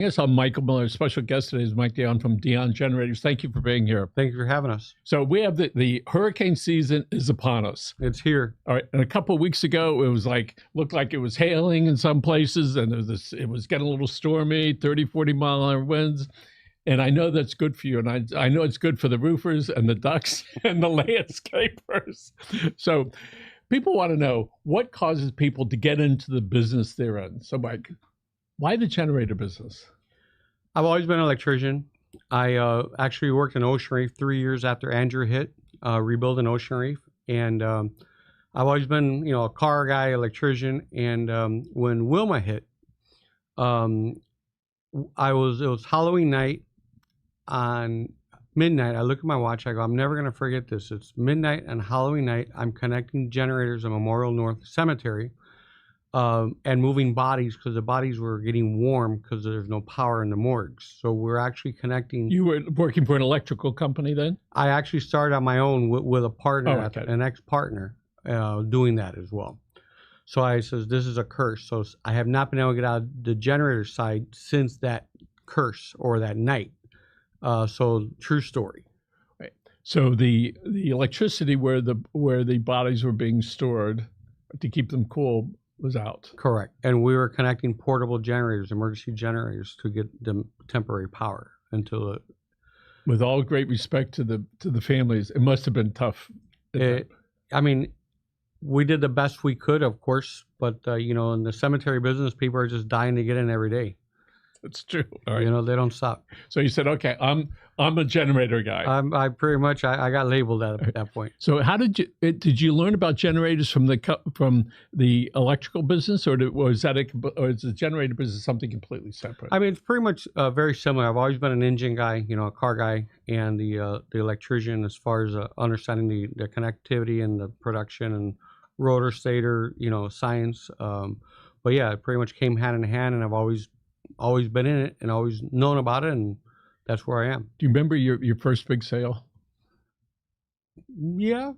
Yes, I'm Michael Miller. Special guest today is Mike Dion from Dion Generators. Thank you for being here. Thank you for having us. So we have the hurricane season is upon us. It's here. All right, and a couple of weeks ago, it was looked like it was hailing in some places, and it was getting a little stormy, 30, 40-mile-an-hour winds. And I know that's good for you, and I know it's good for the roofers and the ducks and the landscapers. So people want to know what causes people to get into the business they're in. So, Mike, why the generator business? I've always been an electrician. I actually worked in Ocean Reef 3 years after Andrew hit, rebuilding Ocean Reef. And I've always been, a car guy, electrician. And when Wilma hit, it was Halloween night on midnight. I look at my watch. I go, I'm never going to forget this. It's midnight on Halloween night. I'm connecting generators at Memorial North Cemetery. And moving bodies because the bodies were getting warm because there's no power in the morgues. So we're actually connecting. You were working for an electrical company then? I actually started on my own with a partner, an ex-partner, doing that as well. So I says, this is a curse. So I have not been able to get out the generator side since that curse or that night. So true story. Right. So the electricity where the bodies were being stored to keep them cool was out. Correct. And we were connecting portable generators, emergency generators, to get them temporary power until it. With all great respect to the families, it must have been tough. I mean, we did the best we could, of course, but in the cemetery business, people are just dying to get in every day. That's true. All right. They don't stop. So you said, okay, I'm a generator guy. I pretty much I got labeled at that point. So how did you learn about generators from the electrical business, or is the generator business something completely separate? I mean, it's pretty much very similar. I've always been an engine guy, a car guy, and the electrician as far as understanding the connectivity and the production and rotor stator, science. But yeah, it pretty much came hand in hand, and I've always been in it and always known about it, and that's where I am. Do you remember your first big sale? Yeah.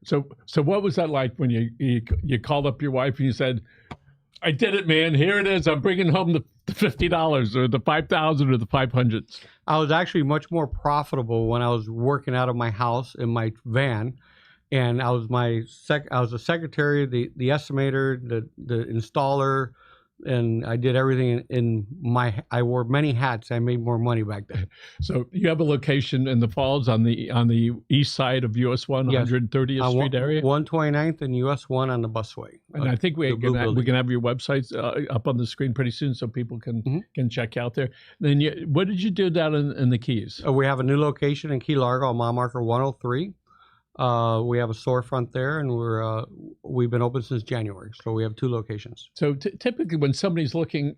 So what was that like when you called up your wife and you said, I did it, man. Here it is. I'm bringing home the $50 or the $5,000 or the $500. I was actually much more profitable when I was working out of my house in my van. And I was the secretary, the estimator, the installer, and I did everything I wore many hats. I made more money back then. So you have a location in the Falls on the east side of US 1, yes. 130th Street area? 129th and US 1 on the busway. And I think we can have your websites up on the screen pretty soon so people can check out there. Then what did you do down in the Keys? We have a new location in Key Largo on mile marker 103. We have a storefront there, and we've been open since January, so we have 2 locations. So typically, when somebody's looking,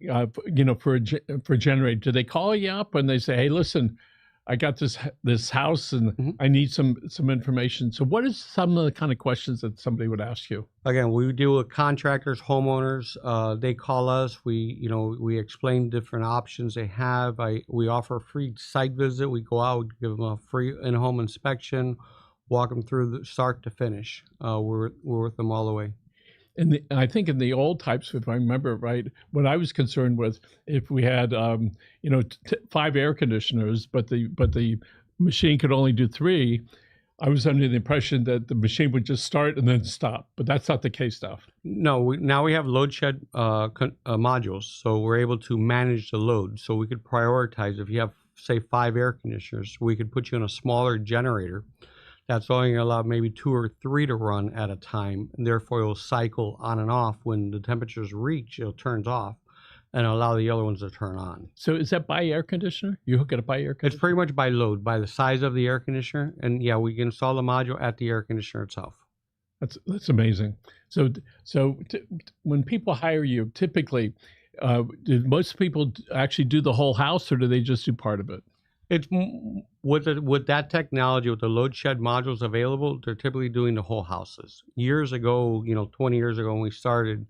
for a generator, do they call you up and they say, "Hey, listen, I got this house and I need some information"? So, what is some of the kind of questions that somebody would ask you? Again, we deal with contractors, homeowners. They call us. We explain different options they have. We offer a free site visit. We go out, give them a free in-home inspection. Walk them through the start to finish. We're with them all the way. And I think in the old types, if I remember right, what I was concerned with, if we had 5 air conditioners, but the machine could only do 3, I was under the impression that the machine would just start and then stop. But that's not the case now. No, now we have load shed modules, so we're able to manage the load. So we could prioritize. If you have, say, 5 air conditioners, we could put you in a smaller generator. That's only going to allow maybe 2 or 3 to run at a time, and therefore it'll cycle on and off. When the temperatures reach, it turns off and allow the other ones to turn on. So is that by air conditioner? You hook it up by air conditioner? It's pretty much by load, by the size of the air conditioner. And yeah, we can install the module at the air conditioner itself. That's amazing. So when people hire you, typically, do most people actually do the whole house, or do they just do part of it? It's with that technology, with the load shed modules available, they're typically doing the whole houses. Years ago, 20 years ago when we started,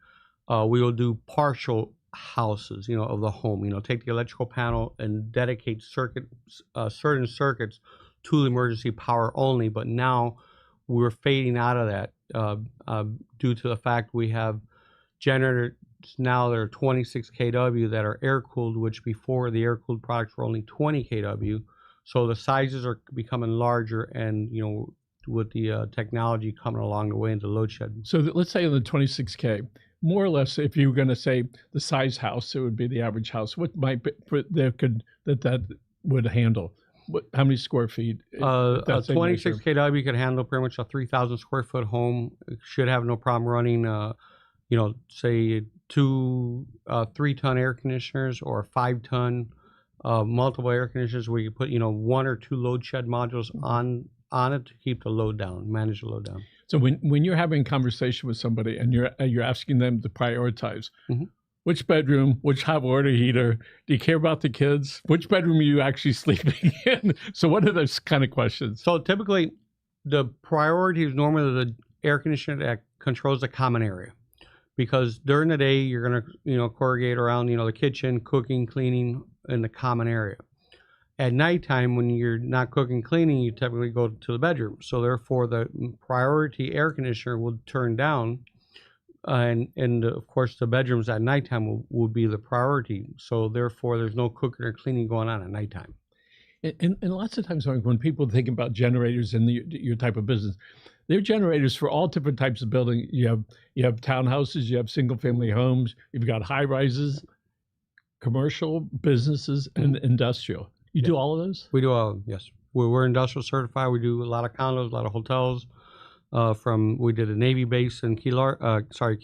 we will do partial houses, of the home. Take the electrical panel and dedicate certain circuits to the emergency power only. But now we're fading out of that due to the fact we have now they're 26 kW that are air cooled, which before the air cooled products were only 20 kW. So the sizes are becoming larger, and with the technology coming along the way into load shed. So let's say in the 26K, more or less, if you were going to say the size house, it would be the average house. What might be that would handle? How many square feet? A 26 kW could handle pretty much a 3,000 square foot home. It should have no problem running, say 2 3-ton air conditioners or 5-ton multiple air conditioners, where you put 1 or 2 load shed modules on it to keep the load down, manage the load down. So when you're having a conversation with somebody and you're asking them to prioritize, which bedroom, which hot water heater, do you care about the kids? Which bedroom are you actually sleeping in? So what are those kind of questions? So typically, the priority is normally the air conditioner that controls the common area, because during the day you're gonna corrugate around the kitchen, cooking, cleaning in the common area. At nighttime, when you're not cooking, cleaning, you typically go to the bedroom. So therefore, the priority air conditioner will turn down, and of course, the bedrooms at nighttime will be the priority. So therefore, there's no cooking or cleaning going on at nighttime. And lots of times when people think about generators in your type of business, they're generators for all different types of building. You have townhouses, you have single family homes, you've got high rises, commercial, businesses, and industrial. You do all of those? We do all, yes. We're industrial certified. We do a lot of condos, a lot of hotels. We did a Navy base in Key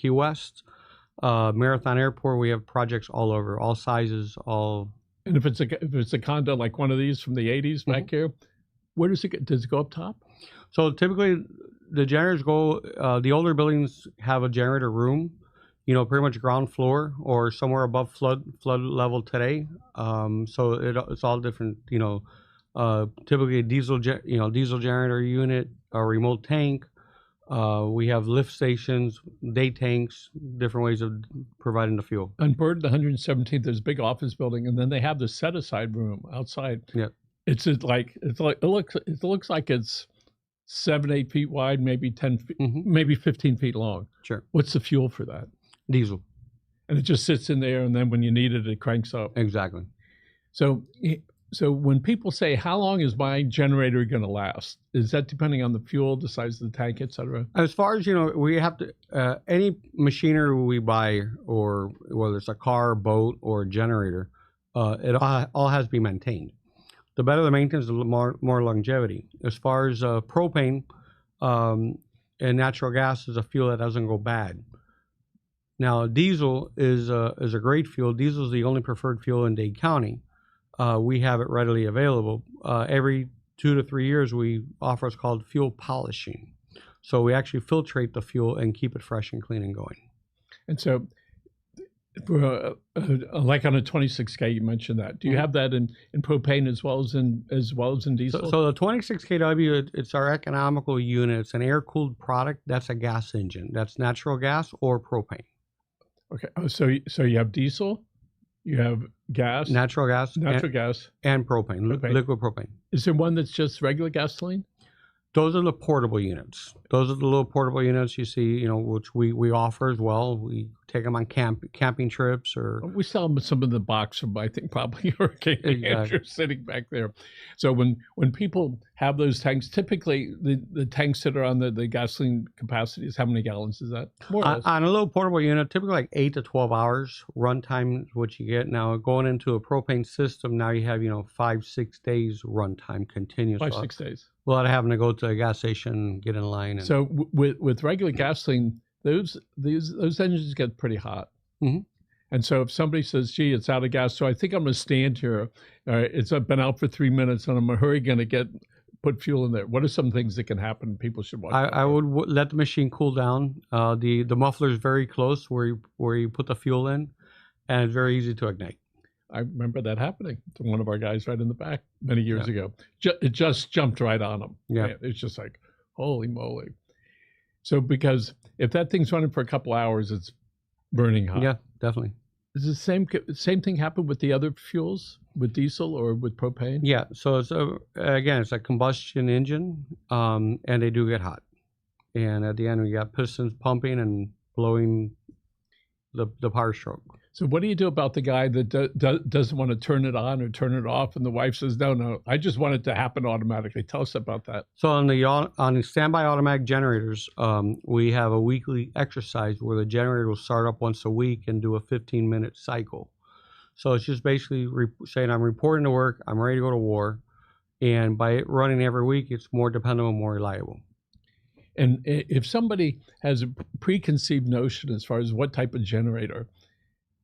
West, Marathon Airport. We have projects all over, all sizes, all. And if it's a condo like one of these from the 80s back here, where does it go up top? So typically, the generators go. The older buildings have a generator room, pretty much ground floor or somewhere above flood level today. So it's all different. Typically a diesel generator unit, a remote tank. We have lift stations, day tanks, different ways of providing the fuel. On Bird, the 117th, there's a big office building, and then they have the set-aside room outside. Yeah, it looks like it's 7-8 feet wide, maybe 10 feet, maybe 15 feet long. Sure. What's the fuel for that? Diesel. And it just sits in there, and then when you need it, it cranks up. Exactly. So when people say, how long is my generator going to last? Is that depending on the fuel, the size of the tank, et cetera? As far as, we have to, any machinery we buy, or whether it's a car, boat, or a generator, it all has to be maintained. The better the maintenance, the more longevity. As far as propane and natural gas is a fuel that doesn't go bad. Now, diesel is a great fuel. Diesel is the only preferred fuel in Dade County. We have it readily available. Every 2 to 3 years, we offer what's called fuel polishing. So we actually filtrate the fuel and keep it fresh and clean and going. And so, for like on a 26K, you mentioned that. Do you have that in propane as well as in diesel? So the 26 kW, it's our economical unit. It's an air-cooled product. That's a gas engine. That's natural gas or propane. Okay. So you have diesel. You have gas, natural gas, and propane, liquid propane. Is there one that's just regular gasoline? Those are the portable units. Those are the little portable units you see, which we offer as well. We take them on camping trips, or we sell them some of the box from, I think, probably Hurricane Andrew sitting back there. So when people have those tanks, typically the tanks that are on the gasoline capacity is how many gallons is that? More or less. On a little portable unit, typically like 8 to 12 hours runtime is what you get. Now going into a propane system, now you have 5-6 days runtime continuous. 5-6 days. Without having to go to a gas station, get in line. So with regular gasoline, those engines get pretty hot. And so if somebody says, gee, it's out of gas, so I think I'm going to stand here. It's been out for 3 minutes, and I'm in a hurry going to put fuel in there. What are some things that can happen people should watch? I would let the machine cool down. The muffler is very close where you put the fuel in, and it's very easy to ignite. I remember that happening to one of our guys right in the back many years ago. It just jumped right on him. Yeah. It's just like, holy moly. So because if that thing's running for a couple hours, it's burning hot. Yeah, definitely. Does the same thing happen with the other fuels, with diesel or with propane? Yeah. So it's it's a combustion engine, and they do get hot. And at the end, we got pistons pumping and blowing the power stroke. So what do you do about the guy that doesn't want to turn it on or turn it off, and the wife says, no, I just want it to happen automatically? Tell us about that. So on the standby automatic generators, we have a weekly exercise where the generator will start up once a week and do a 15-minute cycle. So it's just basically saying, I'm reporting to work, I'm ready to go to war, and by it running every week, it's more dependable, more reliable. And if somebody has a preconceived notion as far as what type of generator,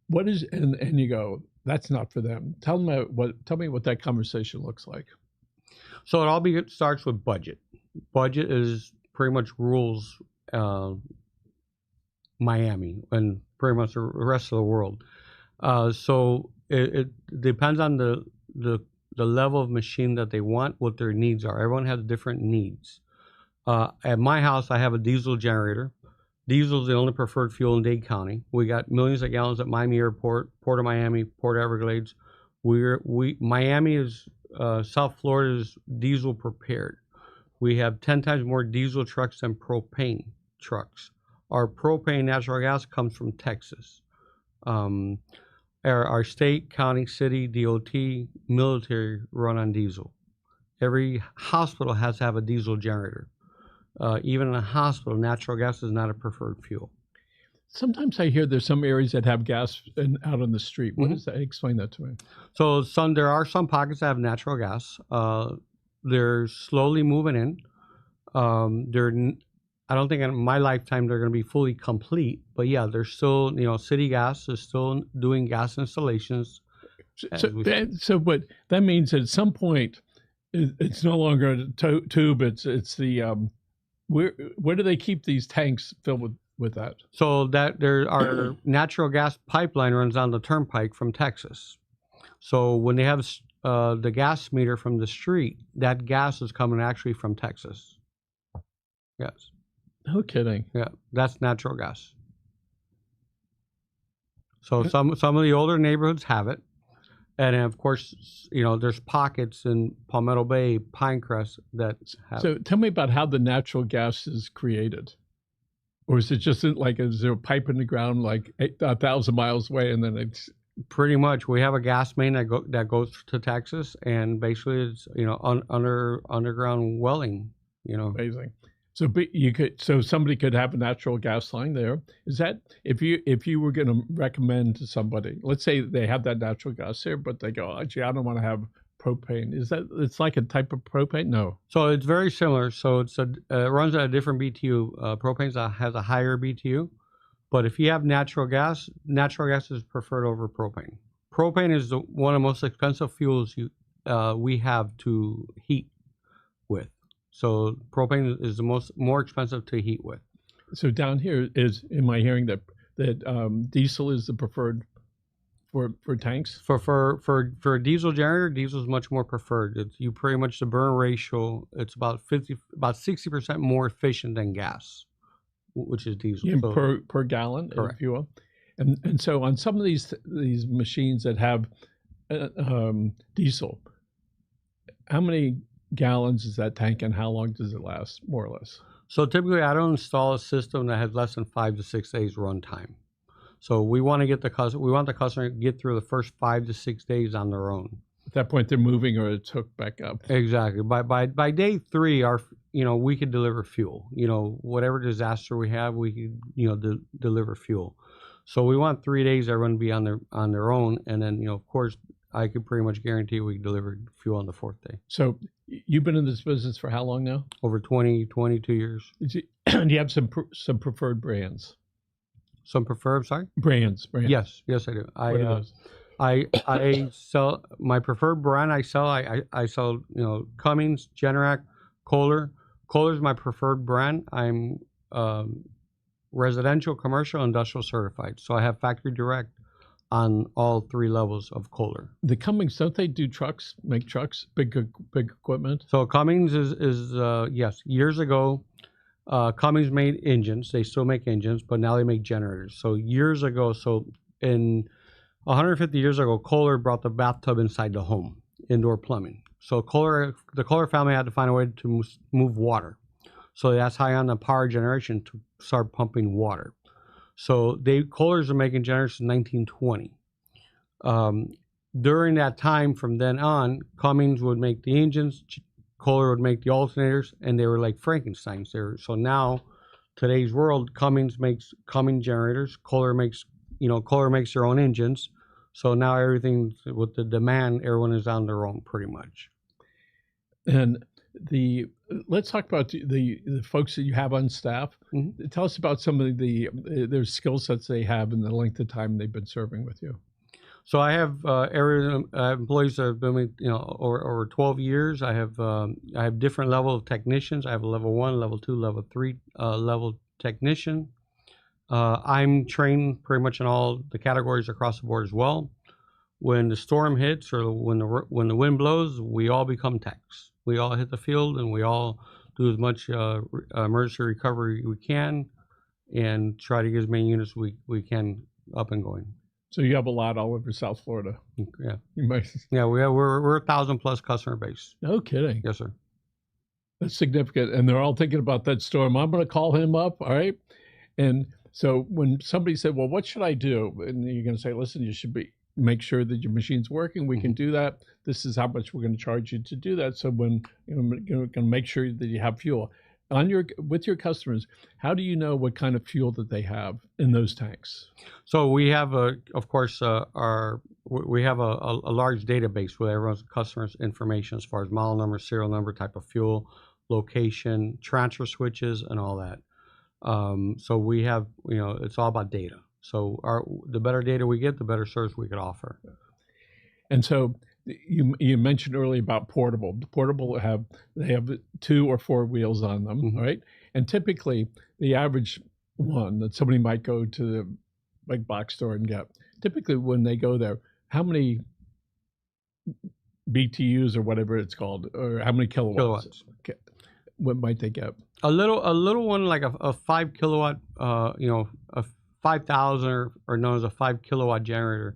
what is, and you go, that's not for them. Tell me what that conversation looks like. So it all starts with budget. Budget is pretty much rules Miami and pretty much the rest of the world. So it depends on the level of machine that they want, what their needs are. Everyone has different needs. At my house, I have a diesel generator. Diesel is the only preferred fuel in Dade County. We got millions of gallons at Miami Airport, Port of Miami, Port Everglades. Miami is South Florida is diesel prepared. We have 10 times more diesel trucks than propane trucks. Our propane natural gas comes from Texas. Our state, county, city, DOT, military run on diesel. Every hospital has to have a diesel generator. Even in a hospital, natural gas is not a preferred fuel. Sometimes I hear there's some areas that have gas out on the street. What is that? Explain that to me. So there are some pockets that have natural gas. They're slowly moving in. I don't think in my lifetime they're going to be fully complete, but yeah, they're still, city gas is still doing gas installations. But that means at some point it's no longer a tube. It's the where do they keep these tanks filled with that? So that there are natural gas pipeline runs on the turnpike from Texas. So when they have the gas meter from the street, that gas is coming actually from Texas. Yes. No kidding. Yeah, that's natural gas. So some of the older neighborhoods have it. And then of course, there's pockets in Palmetto Bay, Pinecrest that have. So tell me about how the natural gas is created. Or is it just like, is there a pipe in the ground like 1,000 miles away, and then it's... Pretty much. We have a gas main that goes to Texas, and basically it's, underground welling, Amazing. So somebody could have a natural gas line there. Is that, if you were going to recommend to somebody, let's say they have that natural gas there, but they go, gee, I don't want to have propane. It's like a type of propane? No. So it's very similar. So it runs at a different BTU. Propane has a higher BTU, but if you have natural gas is preferred over propane. Propane is one of the most expensive fuels we have to heat with. So propane is the more expensive to heat with. So down here am I hearing that diesel is the preferred for tanks? For a diesel generator, diesel is much more preferred. You pretty much, the burn ratio, it's about 60% more efficient than gas, which is diesel. Yeah, so, per gallon, correct. If you will. And so on some of these machines that have diesel, how many gallons is that tank, and how long does it last, more or less? So typically I don't install a system that has less than 5 to 6 days run time. So we want the customer to get through the first 5 to 6 days on their own. At that point they're moving, or it's hooked back up. Exactly. By day 3, we could deliver fuel. Whatever disaster we have, we could deliver fuel. So we want 3 days everyone to be on their own, and then of course I could pretty much guarantee we deliver fuel on the 4th day. So you've been in this business for how long now? Over 22 years. Do you have some preferred brands? Some preferred, sorry? Brands. Yes, I do. What are those? I sell my preferred brand. I sell Cummins, Generac, Kohler. Kohler is my preferred brand. I'm residential, commercial, industrial certified. So I have factory direct on all 3 levels of Kohler. The Cummins, don't they do trucks? Make trucks, big equipment? So Cummins is yes. Years ago, Cummins made engines. They still make engines, but now they make generators. So years ago, in 150 years ago, Kohler brought the bathtub inside the home, indoor plumbing. So the Kohler family had to find a way to move water. So that's high on the power generation to start pumping water. So Kohlers are making generators in 1920. During that time, from then on, Cummins would make the engines, Kohler would make the alternators, and they were like Frankenstein's. So now, today's world, Cummins makes Cummins generators. Kohler makes their own engines. So now everything with the demand, everyone is on their own pretty much. And let's talk about the folks that you have on staff. Mm-hmm. Tell us about some of their skill sets they have and the length of time they've been serving with you. So I have employees that have been with, over 12 years. I have different level of technicians. I have a level 1, level 2, level 3 level technician. I'm trained pretty much in all the categories across the board as well. When the storm hits or when the wind blows, we all become techs. We all hit the field and we all do as much emergency recovery we can and try to get as many units we can up and going. So you have a lot all over South Florida. Yeah. Yeah, we're 1,000+ customer base. No kidding. Yes, sir. That's significant. And they're all thinking about that storm. I'm going to call him up. All right. And so when somebody said, well, what should I do? And you're going to say, listen, you should make sure that your machine's working. We can do that. This is how much we're going to charge you to do that. So when you're going to make sure that you have fuel with your customers, how do you know what kind of fuel that they have in those tanks? So we have of course, we have a large database with everyone's customers' information as far as model number, serial number, type of fuel, location, transfer switches, and all that. So we have, it's all about data. So the better data we get, the better service we could offer. And so you mentioned earlier about portable. The portable have 2 or 4 wheels on them, right? And typically the average one that somebody might go to the big box store and get, typically when they go there, how many BTUs or whatever it's called, or how many kilowatts. What might they get? A little one like a 5 kilowatt, a 5,000 or known as a 5 kilowatt generator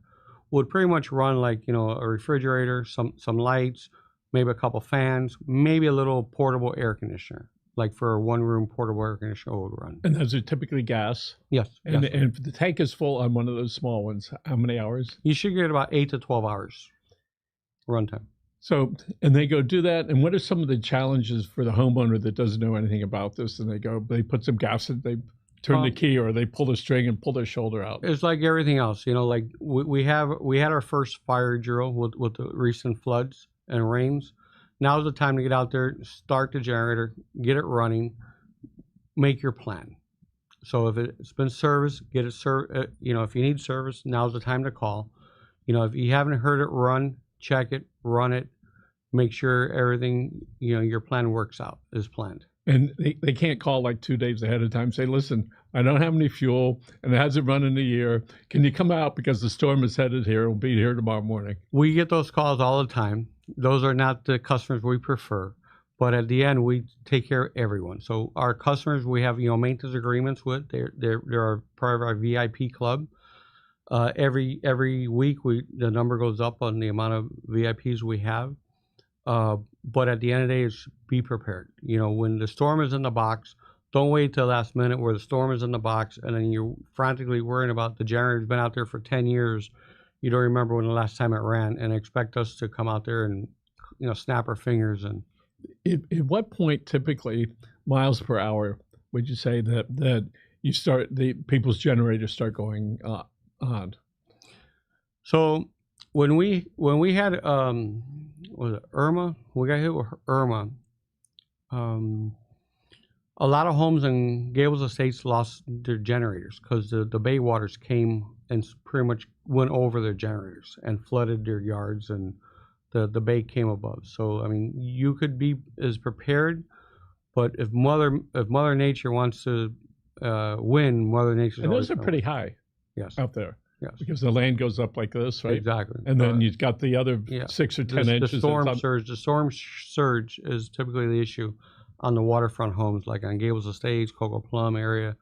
would pretty much run like, a refrigerator, some lights, maybe a couple fans, maybe a little portable air conditioner, like for a 1-room portable air conditioner would run. And those are typically gas? Yes. And if the tank is full on one of those small ones, how many hours? You should get about 8 to 12 hours runtime. So, and they go do that. And what are some of the challenges for the homeowner that doesn't know anything about this? And they put some gas in, they turn the key, or they pull the string and pull their shoulder out. It's like everything else, like we had our first fire drill with the recent floods and rains. Now's the time to get out there, start the generator, get it running, make your plan. So if it's been serviced, get it if you need service, now's the time to call. If you haven't heard it run, check it, run it, make sure everything, your plan works out as planned. And they can't call like 2 days ahead of time, say, listen, I don't have any fuel and it hasn't run in a year. Can you come out because the storm is headed here? We'll be here tomorrow morning. We get those calls all the time. Those are not the customers we prefer. But at the end, we take care of everyone. So our customers, we have, maintenance agreements with. They're part of our VIP club. Every week, the number goes up on the amount of VIPs we have. But at the end of the day, it's be prepared. When the storm is in the box, don't wait till the last minute where the storm is in the box and then you're frantically worrying about the generator's been out there for 10 years. You don't remember when the last time it ran and expect us to come out there and, snap our fingers. And at what point, typically, miles per hour, would you say that you start people's generators start going on? So when we had was it Irma? We got hit with Irma. A lot of homes in Gables Estates lost their generators because the bay waters came and pretty much went over their generators and flooded their yards, and the bay came above. So you could be as prepared, but if Mother Nature wants to win, Mother Nature. And those are pretty high. Yes. Out there. Yes. Because the land goes up like this, right? Exactly. And then you've got the other 6 or 10 inches. The storm surge is typically the issue on the waterfront homes, like on Gables Estates, Cocoa Plum area.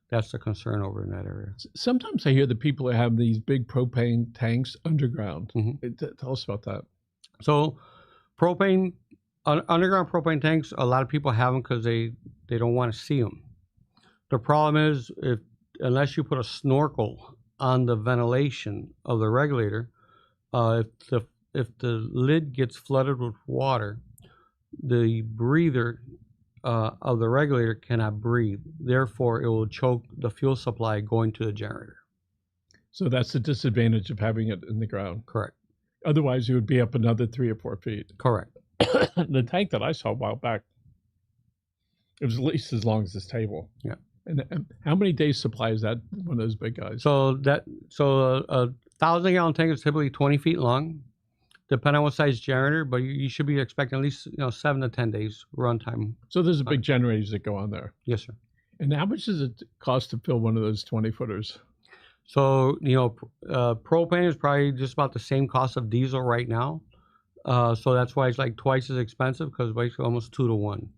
That's the concern over in that area. Sometimes I hear that people have these big propane tanks underground. Tell us about that. So underground propane tanks, a lot of people have them because they don't want to see them. The problem is if unless you put a snorkel on the ventilation of the regulator, if the lid gets flooded with water, the breather of the regulator cannot breathe. Therefore, it will choke the fuel supply going to the generator. So that's the disadvantage of having it in the ground. Correct. Otherwise, you would be up another 3 or 4 feet. Correct. The tank that I saw a while back, it was at least as long as this table. Yeah. And how many days supply is that, one of those big guys? So a 1,000-gallon tank is typically 20 feet long, depending on what size generator, but you should be expecting at least 7 to 10 days runtime. So there's big generators that go on there. Yes, sir. And how much does it cost to fill one of those 20-footers? So propane is probably just about the same cost of diesel right now. So that's why it's like twice as expensive, because basically almost 2 to 1.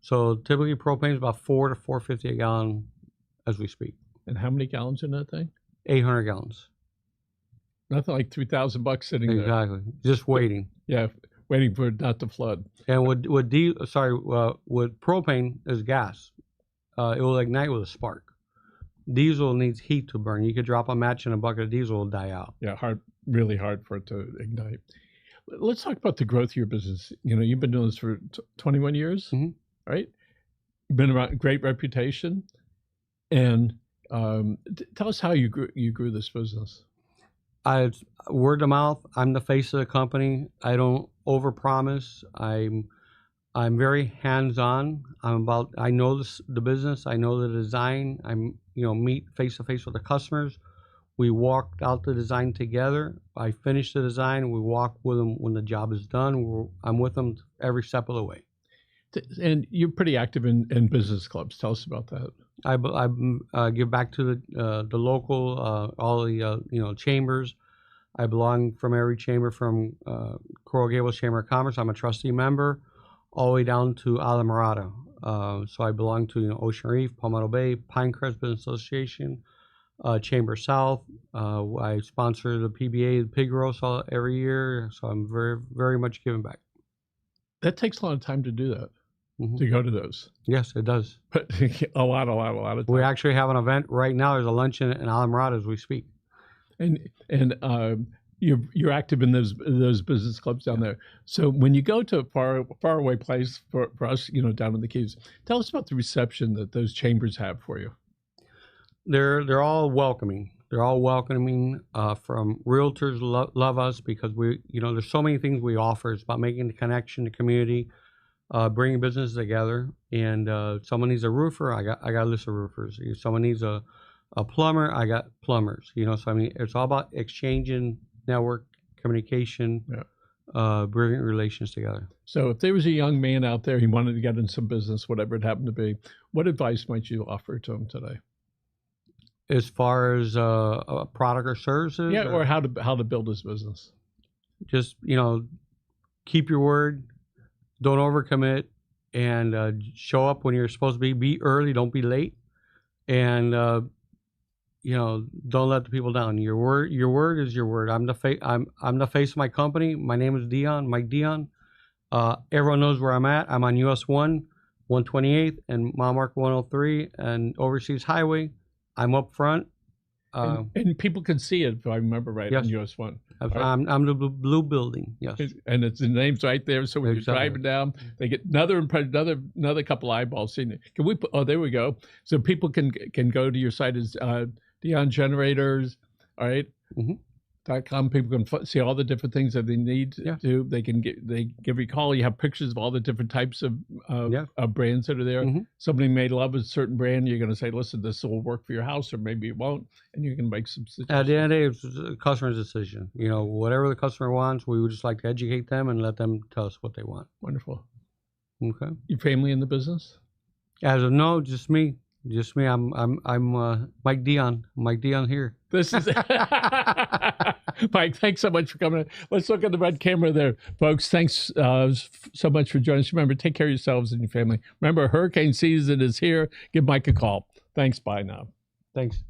So typically propane is about $4 to $4.50 a gallon as we speak. And how many gallons in that thing? 800 gallons. Nothing like $3,000 sitting there. Exactly. Just waiting. Yeah, waiting for it not to flood. And with propane is gas. It will ignite with a spark. Diesel needs heat to burn. You could drop a match in a bucket of diesel, it'll die out. Yeah, really hard for it to ignite. Let's talk about the growth of your business. You've been doing this for 21 years, right? Been around, great reputation. And tell us how you grew this business. Word of mouth. I'm the face of the company. I don't overpromise. I'm very hands-on. I know the business. I know the design. Meet face to face with the customers. We walked out the design together. I finished the design. We walk with them when the job is done. I'm with them every step of the way. And you're pretty active in business clubs. Tell us about that. I give back to the local, all the chambers. I belong from every chamber, from Coral Gables Chamber of Commerce. I'm a trustee member, all the way down to Alamorada. So I belong to Ocean Reef, Palmetto Bay, Pinecrest Business Association, Chamber South. I sponsor the PBA, the pig roast every year. So I'm very, very much giving back. That takes a lot of time to do that. To go to those. Yes, it does. But a lot of time. We actually have an event right now. There's a luncheon in Alamorada as we speak. And you're active in those business clubs down there. So when you go to a far away place for us, down in the Keys, tell us about the reception that those chambers have for you. They're all welcoming. They're all welcoming. From realtors love us because there's so many things we offer. It's about making the connection to community. Bringing business together, and someone needs a roofer, I got a list of roofers. If someone needs a plumber, I got plumbers. So it's all about exchanging network communication, bringing relations together. So if there was a young man out there, he wanted to get in some business, whatever it happened to be, what advice might you offer to him today? As far as a product or services, or how to build his business. Just keep your word. Don't overcommit, and show up when you're supposed to be. Be early, don't be late, and don't let the people down. Your word is your word. I'm the face of my company. My name is Dion, Mike Dion. Everyone knows where I'm at. I'm on US 1, 128th, and mile marker 103, and Overseas Highway. I'm up front. And people can see it, if I remember right, yes. on US 1. I'm the blue building, yes. And the name's right there, so when you're driving down, they get another couple eyeballs seeing it. Can we put, there we go. So people can go to your site as Dion Generators, all right? .com. People can see all the different things that they need to. They give you a call. You have pictures of all the different types of brands that are there. Somebody may love a certain brand. You're going to say, listen, this will work for your house, or maybe it won't, and you can make some suggestions. At the end of the day, it's the customer's decision. Whatever the customer wants, we would just like to educate them and let them tell us what they want. Wonderful. Okay. Your family in the business? As of no, just me. Just me. I'm Mike Dion. Mike Dion here. This is Mike. Thanks so much for coming. Let's look at the red camera there, folks. Thanks so much for joining us. Remember, take care of yourselves and your family. Remember, hurricane season is here. Give Mike a call. Thanks. Bye now. Thanks.